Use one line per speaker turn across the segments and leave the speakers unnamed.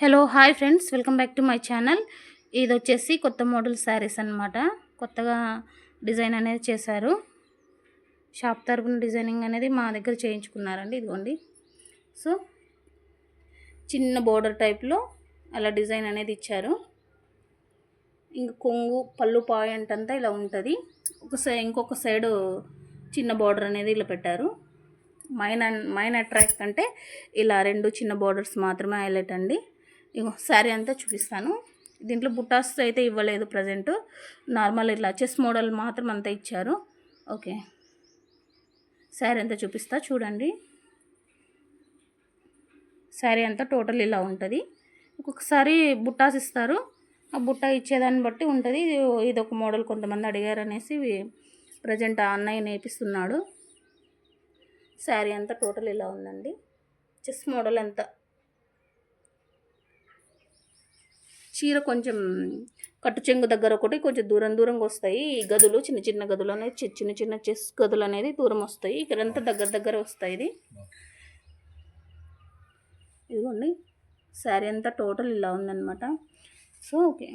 Hello hi friends, welcome back to my channel. ఇది వచ్చేసి కొత్త మోడల్ శారీస్ అన్నమాట. కొత్తగా డిజైన్ అనేది చేశారు. షాప్ తరపున డిజైనింగ్ అనేది మా దగ్గర చేయించుకున్నారండి. ఇదిగోండి. సో చిన్న బోర్డర్ టైప్లో అలా డిజైన్ అనేది ఇచ్చారు. ఇంకా కొంగు పళ్ళు పాయింట్ అంతా ఇలా ఉంటుంది. ఇంకొక సైడు చిన్న బోర్డర్ అనేది ఇలా పెట్టారు. మైన్ అట్రాక్ట్ అంటే ఇలా రెండు చిన్న బోర్డర్స్ మాత్రమే హైలైట్ అండి. ఇగో శారీ అంతా చూపిస్తాను. దీంట్లో బుట్టాస్ అయితే ఇవ్వలేదు ప్రజెంట్. నార్మల్ ఇట్లా చెస్ మోడల్ మాత్రం అంతా ఇచ్చారు. ఓకే, శారీ అంతా చూపిస్తా చూడండి. శారీ అంతా టోటల్ ఇలా ఉంటుంది. ఒక్కొక్కసారి బుట్టాస్ ఇస్తారు. ఆ బుట్ట ఇచ్చేదాన్ని బట్టి ఉంటుంది. ఇది ఒక మోడల్ కొంతమంది అడిగారు అనేసి ప్రజెంట్ ఆ అన్నయ్య నేర్పిస్తున్నాడు. శారీ అంతా టోటల్ ఇలా ఉందండి. చెస్ మోడల్ అంతా. చీర కొంచెం కట్టు చెంగు దగ్గర ఒకటి కొంచెం దూరంగా వస్తాయి. ఈ గదులు చిన్న చిన్న గదులు అనేది చిన్న చెస్ గదులు అనేది దూరం వస్తాయి. ఇక్కడంతా దగ్గర వస్తాయి. ఇదిగోండి, శారీ అంతా టోటల్ ఇలా ఉందన్నమాట. సో ఓకే,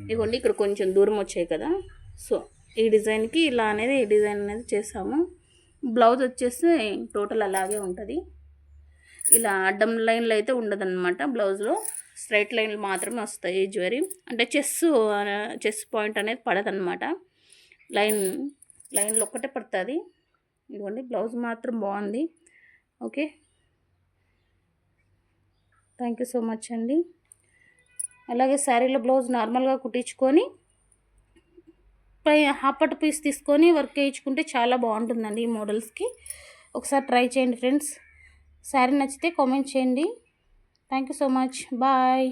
ఇదిగోండి ఇక్కడ కొంచెం దూరం వచ్చాయి కదా. సో ఈ డిజైన్కి ఇలా అనేది ఈ డిజైన్ అనేది చేసాము. బ్లౌజ్ వచ్చేసి టోటల్ అలాగే ఉంటుంది. ఇలా అడ్డం లైన్లు అయితే ఉండదన్నమాట. బ్లౌజ్లో స్ట్రైట్ లైన్లు మాత్రమే వస్తాయి. జ్యువెలరీ అంటే చెస్ పాయింట్ అనేది పడదన్నమాట. లైన్లో ఒక్కటే పడుతుంది. ఇదిగోండి, బ్లౌజ్ మాత్రం బాగుంది. Okay, thank you so much అండి. అలాగే శారీలో బ్లౌజ్ నార్మల్గా కుట్టించుకొని హాఫ్ పీస్ తీసుకొని వర్క్ వేయించుకుంటే చాలా బాగుంటుందండి ఈ మోడల్స్కి. ఒకసారి ట్రై చేయండి ఫ్రెండ్స్. శారీ నచ్చితే కామెంట్ చేయండి. Thank you so much. Bye.